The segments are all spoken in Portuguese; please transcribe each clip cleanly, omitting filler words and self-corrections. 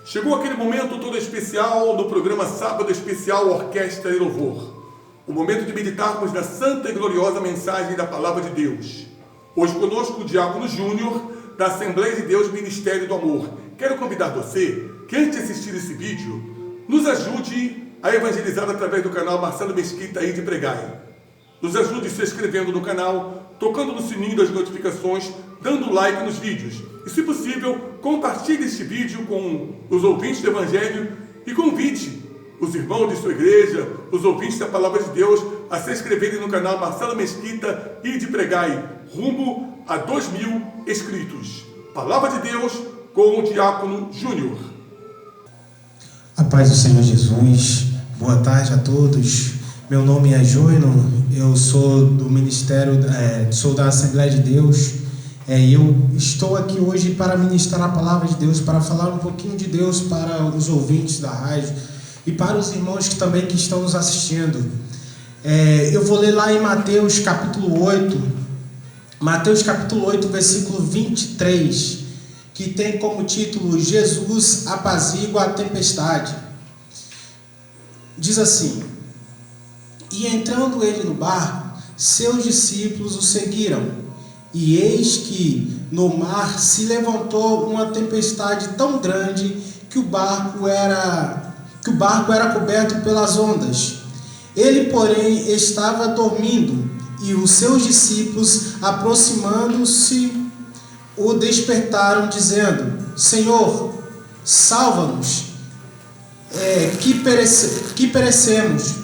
Chegou aquele momento todo especial no programa Sábado Especial Orquestra e Louvor. O momento de meditarmos na santa e gloriosa mensagem da Palavra de Deus. Hoje conosco o Diácono Júnior, da Assembleia de Deus Ministério do Amor. Quero convidar você que antes de assistir esse vídeo, nos ajude a evangelizar através do canal Marcelo Mesquita aí de Pregai. Nos ajude se inscrevendo no canal, tocando no sininho das notificações, dando like nos vídeos. E, se possível, compartilhe este vídeo com os ouvintes do Evangelho e convide os irmãos de sua igreja, os ouvintes da Palavra de Deus, a se inscreverem no canal Marcelo Mesquita e de Pregai, rumo a 2.000 inscritos. Palavra de Deus com o Diácono Júnior. A paz do Senhor Jesus, boa tarde a todos. Meu nome é Júnior, eu sou do Ministério, sou da Assembleia de Deus. Eu estou aqui hoje para ministrar a Palavra de Deus, para falar um pouquinho de Deus para os ouvintes da rádio e para os irmãos que também que estão nos assistindo. Eu vou ler lá em Mateus capítulo 8, versículo 23, que tem como título Jesus apazigua a tempestade. Diz assim: E entrando ele no barco, seus discípulos o seguiram. E eis que no mar se levantou uma tempestade tão grande que o barco era coberto pelas ondas. Ele, porém, estava dormindo, e os seus discípulos, aproximando-se, o despertaram, dizendo: Senhor, salva-nos, que pereçamos.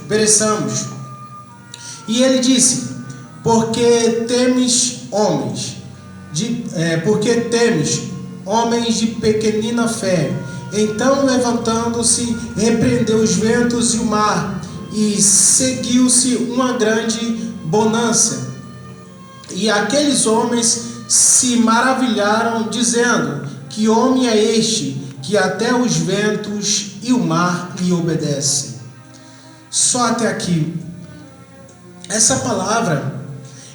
E ele disse: Porque temes homens de pequenina fé? Então, levantando-se, repreendeu os ventos e o mar, e seguiu-se uma grande bonança. E aqueles homens se maravilharam, dizendo: Que homem é este, que até os ventos e o mar lhe obedecem? Só até aqui. Essa palavra,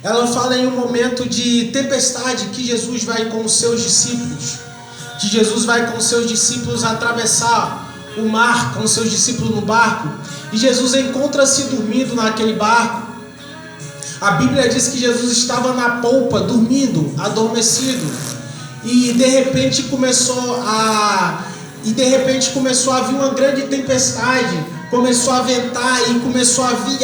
ela fala em um momento de tempestade que Jesus vai com os seus discípulos. Que Jesus vai com os seus discípulos atravessar o mar, com os seus discípulos no barco. E Jesus encontra-se dormindo naquele barco. A Bíblia diz que Jesus estava na polpa, dormindo, adormecido. E de repente começou a vir uma grande tempestade. Começou a ventar e começou a vir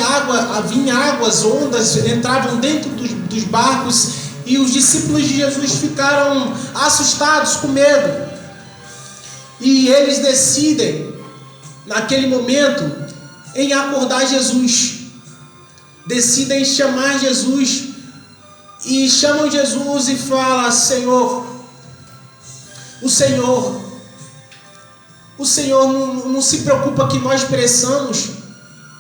águas, ondas entravam dentro dos barcos. E os discípulos de Jesus ficaram assustados, com medo. E eles decidem, naquele momento, em acordar Jesus. Decidem chamar Jesus. E chamam Jesus e falam: Senhor, o Senhor não se preocupa que nós pereçamos.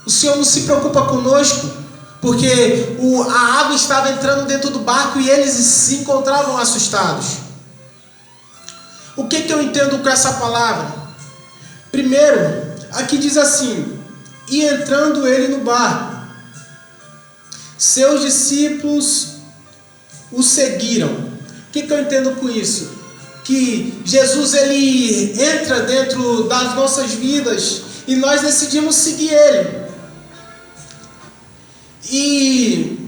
O Senhor não se preocupa conosco. Porque a água estava entrando dentro do barco e eles se encontravam assustados. O que eu entendo com essa palavra? Primeiro, aqui diz assim: E entrando ele no barco, seus discípulos o seguiram. O que eu entendo com isso? Que Jesus, ele entra dentro das nossas vidas e nós decidimos seguir ele. E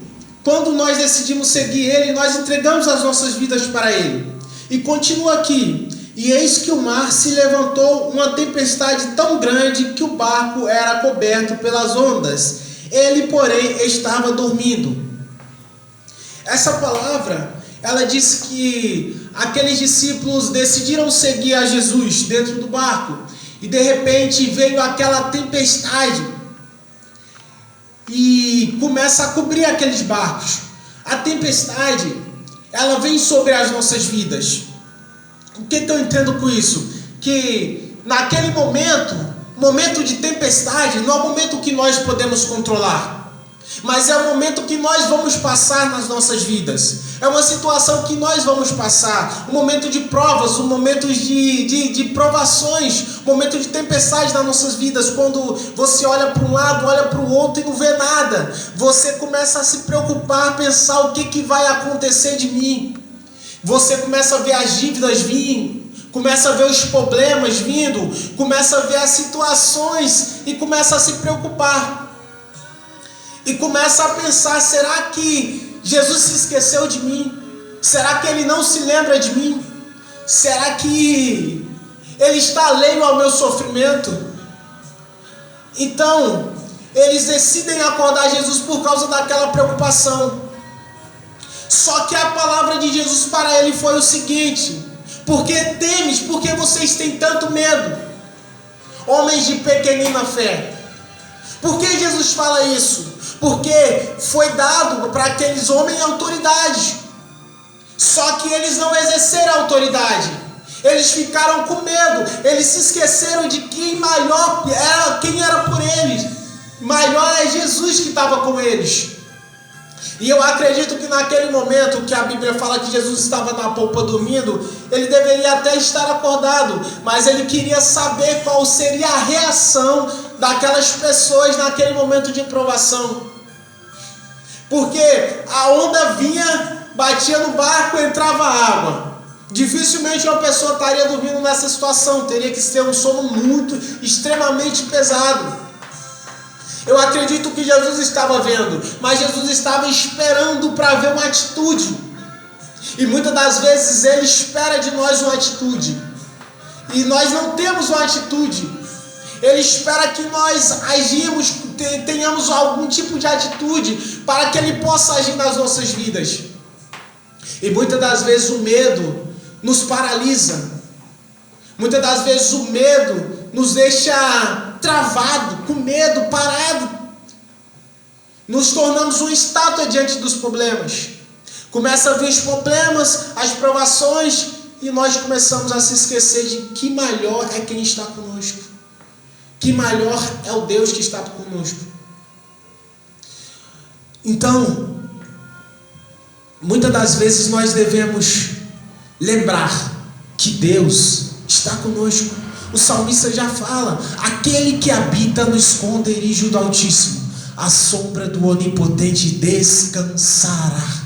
quando nós decidimos seguir ele, nós entregamos as nossas vidas para ele. E continua aqui: E eis que o mar se levantou uma tempestade tão grande que o barco era coberto pelas ondas. Ele, porém, estava dormindo. Essa palavra, ela diz que aqueles discípulos decidiram seguir a Jesus dentro do barco. E de repente veio aquela tempestade e começa a cobrir aqueles barcos. A tempestade, ela vem sobre as nossas vidas. O que eu entendo com isso? Que naquele momento de tempestade, não é o momento que nós podemos controlar, mas é o momento que nós vamos passar nas nossas vidas. É uma situação que nós vamos passar, um momento de provas, um momento de provações, um momento de tempestade nas nossas vidas. Quando você olha para um lado, olha para o outro e não vê nada, você começa a se preocupar, pensar: o que vai acontecer de mim? Você começa a ver as dívidas vir, começa a ver os problemas vindo, começa a ver as situações e começa a se preocupar. E começa a pensar, será que Jesus se esqueceu de mim? Será que Ele não se lembra de mim? Será que Ele está alheio ao meu sofrimento? Então, eles decidem acordar Jesus por causa daquela preocupação. Só que a palavra de Jesus para ele foi o seguinte: por que temes? Por que vocês têm tanto medo? Homens de pequenina fé. Por que Jesus fala isso? Porque foi dado para aqueles homens autoridade. Só que eles não exerceram a autoridade. Eles ficaram com medo. Eles se esqueceram de quem maior era, quem era por eles. Maior é Jesus que estava com eles. E eu acredito que naquele momento que a Bíblia fala que Jesus estava na polpa dormindo, ele deveria até estar acordado, mas ele queria saber qual seria a reação daquelas pessoas naquele momento de provação. Porque a onda vinha, batia no barco, entrava água. Dificilmente uma pessoa estaria dormindo nessa situação, teria que ter um sono muito, extremamente pesado. Eu acredito que Jesus estava vendo, mas Jesus estava esperando para ver uma atitude. E muitas das vezes Ele espera de nós uma atitude, e nós não temos uma atitude. Ele espera que nós agimos, tenhamos algum tipo de atitude, para que Ele possa agir nas nossas vidas. E muitas das vezes o medo nos paralisa. Muitas das vezes o medo nos deixa travado, com medo, parado. Nos tornamos uma estátua diante dos problemas. Começa a vir os problemas, as provações, e nós começamos a se esquecer de que maior é quem está conosco. Que maior é o Deus que está conosco. Então, muitas das vezes nós devemos lembrar que Deus está conosco. O salmista já fala: aquele que habita no esconderijo do Altíssimo, à sombra do Onipotente descansará.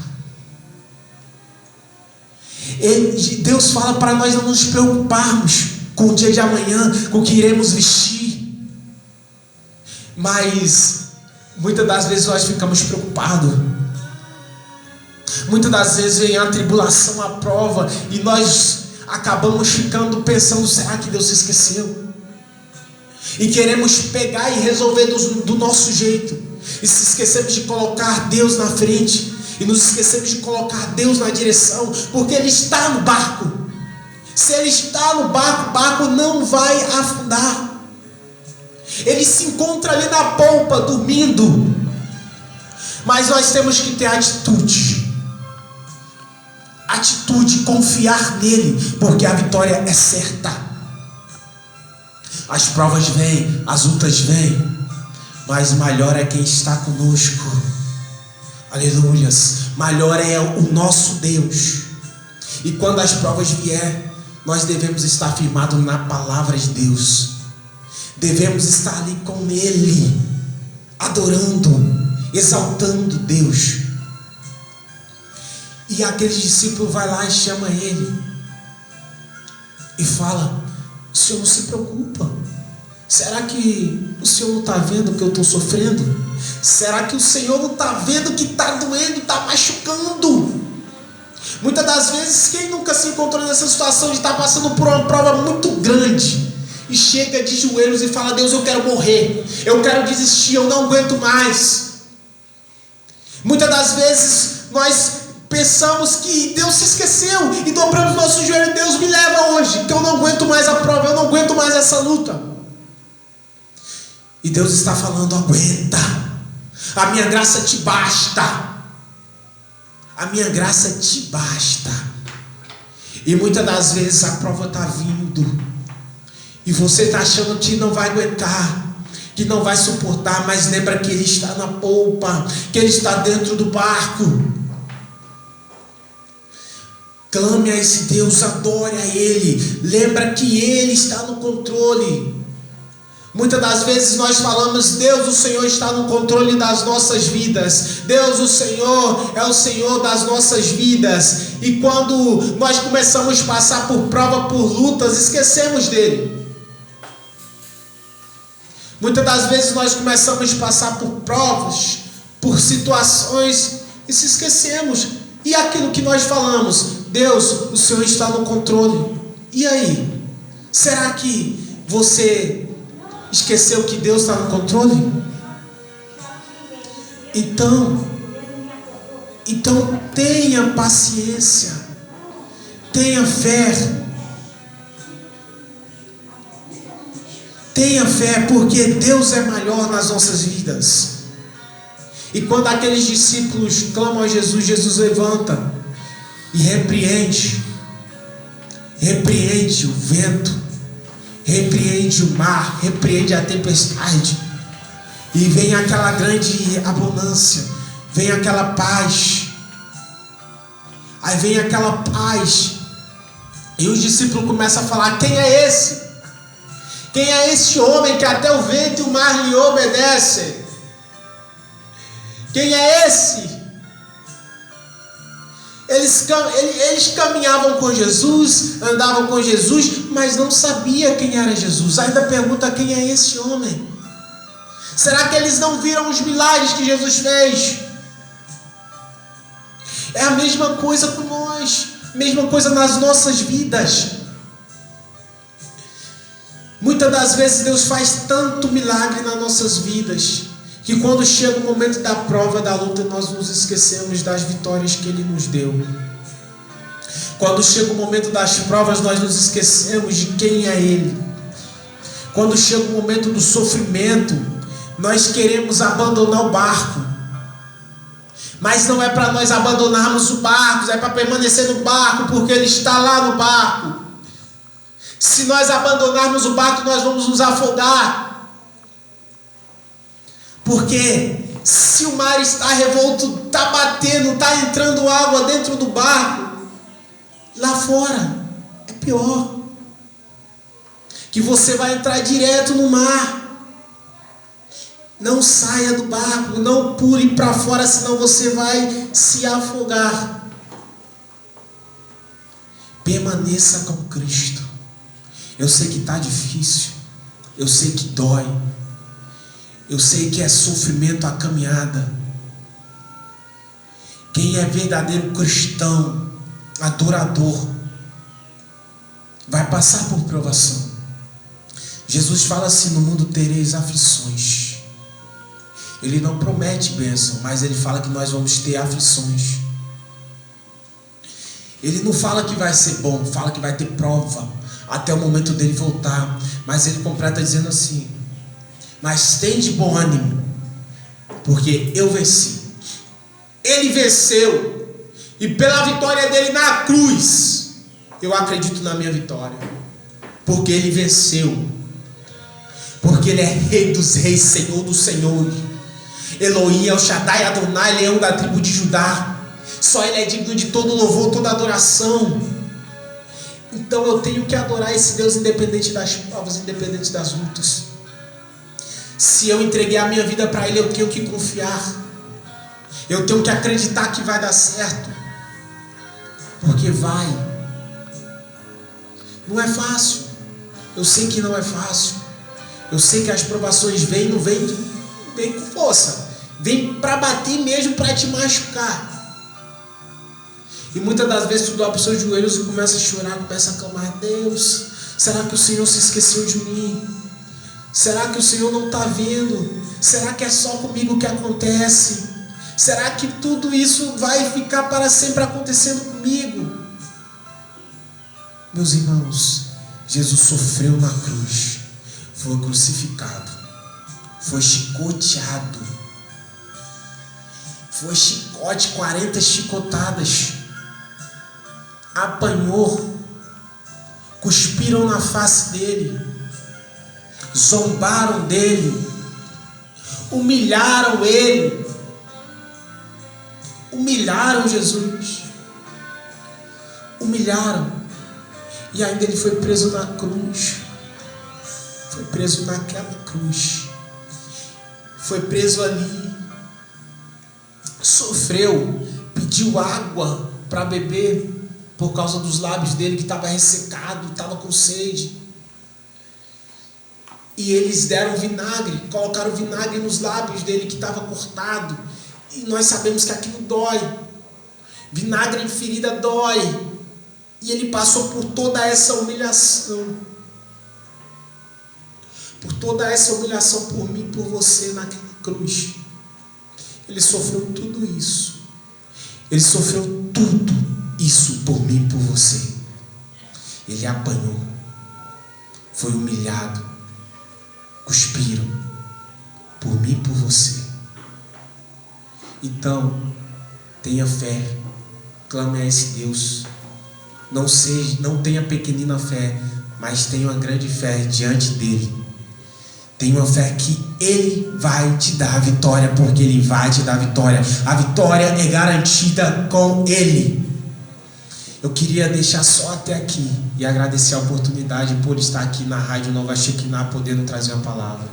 Deus fala para nós não nos preocuparmos com o dia de amanhã, com o que iremos vestir. Mas muitas das vezes nós ficamos preocupados. Muitas das vezes vem a tribulação, a prova, e nós acabamos ficando pensando: será que Deus se esqueceu? E queremos pegar e resolver do nosso jeito, e se esquecemos de colocar Deus na frente, e nos esquecemos de colocar Deus na direção, porque Ele está no barco. Se Ele está no barco, o barco não vai afundar. Ele se encontra ali na polpa, dormindo. Mas nós temos que ter atitude, confiar nele, porque a vitória é certa. As provas vêm, as lutas vêm, mas maior é quem está conosco. Aleluias. Maior é o nosso Deus. E quando as provas vier, nós devemos estar firmados na palavra de Deus. Devemos estar ali com Ele, adorando, exaltando Deus. E aquele discípulo vai lá e chama ele e fala: o Senhor não se preocupa? Será que o Senhor não está vendo que eu estou sofrendo? Será que o Senhor não está vendo que está doendo, está machucando? Muitas das vezes, quem nunca se encontrou nessa situação de estar passando por uma prova muito grande e chega de joelhos e fala: Deus, eu quero morrer, eu quero desistir, eu não aguento mais. Muitas das vezes nós pensamos que Deus se esqueceu e dobramos nosso joelho: Deus, me leva hoje, que eu não aguento mais a prova, eu não aguento mais essa luta. E Deus está falando: aguenta, a minha graça te basta. A minha graça te basta. E muitas das vezes a prova está vindo e você está achando que não vai aguentar, que não vai suportar, mas lembra que Ele está na polpa, que Ele está dentro do barco. Clame a esse Deus, adore a Ele, lembra que Ele está no controle. Muitas das vezes nós falamos: Deus, o Senhor está no controle das nossas vidas. Deus, o Senhor é o Senhor das nossas vidas. E quando nós começamos a passar por prova, por lutas, esquecemos dele. Muitas das vezes nós começamos a passar por provas, por situações, e se esquecemos. E aquilo que nós falamos: Deus, o Senhor está no controle. E aí? Será que você esqueceu que Deus está no controle? Então tenha paciência, tenha fé, porque Deus é maior nas nossas vidas. E quando aqueles discípulos clamam a Jesus, Jesus levanta e repreende o vento, repreende o mar, repreende a tempestade, e vem aquela grande abundância, vem aquela paz. Aí vem aquela paz, e os discípulos começam a falar: quem é esse? Quem é esse homem que até o vento e o mar lhe obedecem? Quem é esse? Eles caminhavam com Jesus, andavam com Jesus, mas não sabia quem era Jesus. Ainda pergunta: quem é esse homem? Será que eles não viram os milagres que Jesus fez? É a mesma coisa com nós, mesma coisa nas nossas vidas. Muitas das vezes Deus faz tanto milagre nas nossas vidas, que quando chega o momento da prova, da luta, nós nos esquecemos das vitórias que Ele nos deu. Quando chega o momento das provas, nós nos esquecemos de quem é Ele. Quando chega o momento do sofrimento, nós queremos abandonar o barco. Mas não é para nós abandonarmos o barco, é para permanecer no barco, porque Ele está lá no barco. Se nós abandonarmos o barco, nós vamos nos afogar. Porque se o mar está revolto, está batendo, está entrando água dentro do barco, lá fora é pior. Que você vai entrar direto no mar. Não saia do barco, não pule para fora, senão você vai se afogar. Permaneça com Cristo. Eu sei que está difícil, eu sei que dói, eu sei que é sofrimento a caminhada. Quem é verdadeiro cristão, adorador, vai passar por provação. Jesus fala assim: no mundo tereis aflições. Ele não promete bênção, mas ele fala que nós vamos ter aflições. Ele não fala que vai ser bom, fala que vai ter prova até o momento dele voltar. Mas ele completa dizendo assim: mas tem de bom ânimo, porque eu venci. Ele venceu, e pela vitória dele na cruz, eu acredito na minha vitória, porque ele venceu, porque ele é Rei dos reis, Senhor dos senhores, Elohim, El Shaddai, Adonai, leão da tribo de Judá. Só ele é digno de todo louvor, toda adoração. Então eu tenho que adorar esse Deus, independente das provas, independente das lutas. Se eu entreguei a minha vida para Ele, eu tenho que confiar. Eu tenho que acreditar que vai dar certo. Porque vai. Não é fácil. Eu sei que não é fácil. Eu sei que as provações vêm, não vêm com força. Vem para bater mesmo, para te machucar. E muitas das vezes tu dobra os seus joelhos e começa a chorar, começa a clamar: Deus, será que o Senhor se esqueceu de mim? Será que o Senhor não está vendo? Será que é só comigo que acontece? Será que tudo isso vai ficar para sempre acontecendo comigo? Meus irmãos, Jesus sofreu na cruz, foi crucificado, foi chicoteado, foi chicote, 40 chicotadas, apanhou, cuspiram na face dele, zombaram dele, humilharam ele, humilharam Jesus, humilharam, e ainda ele foi preso na cruz, foi preso naquela cruz, foi preso ali, sofreu, pediu água para beber por causa dos lábios dele que estava ressecado, estava com sede. E eles deram vinagre, colocaram vinagre nos lábios dele que estava cortado. E nós sabemos que aquilo dói. Vinagre em ferida dói. E ele passou por toda essa humilhação. Por toda essa humilhação por mim e por você naquela cruz. Ele sofreu tudo isso. Ele sofreu tudo isso por mim e por você. Ele apanhou. Foi humilhado. Cuspiram por mim e por você. Então, tenha fé, clame a esse Deus. Não tenha pequenina fé, mas tenha uma grande fé diante dele. Tenha uma fé que ele vai te dar a vitória, porque ele vai te dar a vitória. A vitória é garantida com ele. Eu queria deixar só até aqui e agradecer a oportunidade por estar aqui na Rádio Nova Shekinah, podendo trazer a palavra.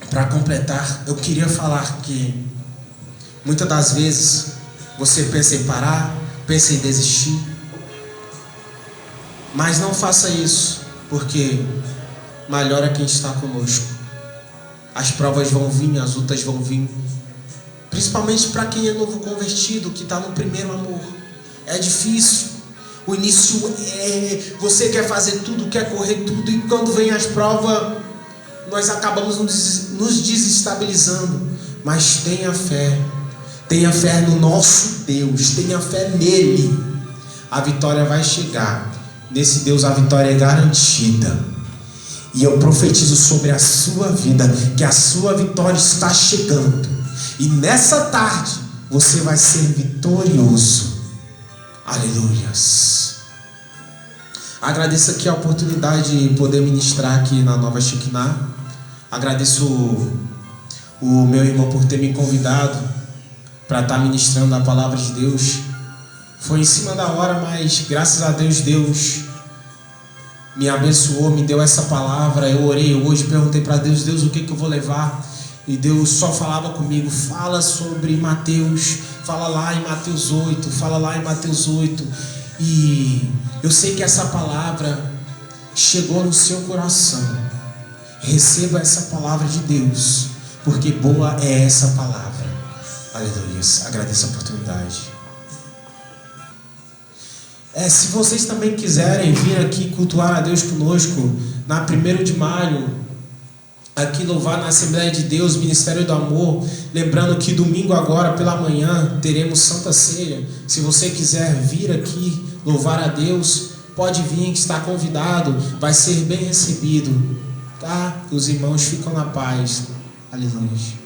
Para completar, eu queria falar que muitas das vezes você pensa em parar, pensa em desistir, mas não faça isso, porque melhor é quem está conosco. As provas vão vir, as lutas vão vir. Principalmente para quem é novo convertido, que está no primeiro amor. É difícil. O início você quer fazer tudo, quer correr tudo, e quando vem as provas, nós acabamos nos desestabilizando. Mas tenha fé. Tenha fé no nosso Deus. Tenha fé nele. A vitória vai chegar. Nesse Deus a vitória é garantida. E eu profetizo sobre a sua vida que a sua vitória está chegando. E nessa tarde você vai ser vitorioso. Aleluias. Agradeço aqui a oportunidade de poder ministrar aqui na Nova Shekinah. Agradeço o meu irmão por ter me convidado para estar ministrando a palavra de Deus. Foi em cima da hora, mas graças a Deus, Deus me abençoou, me deu essa palavra. Eu orei hoje, perguntei para Deus, o que eu vou levar? E Deus só falava comigo, fala sobre Mateus, fala lá em Mateus 8, fala lá em Mateus 8. E eu sei que essa palavra chegou no seu coração. Receba essa palavra de Deus, porque boa é essa palavra. Aleluia. Agradeço a oportunidade. Se vocês também quiserem vir aqui cultuar a Deus conosco, na 1º de maio, aqui louvar na Assembleia de Deus, Ministério do Amor. Lembrando que domingo agora pela manhã teremos Santa Ceia. Se você quiser vir aqui louvar a Deus, pode vir, que está convidado, vai ser bem recebido, tá? Os irmãos ficam na paz. Aleluia.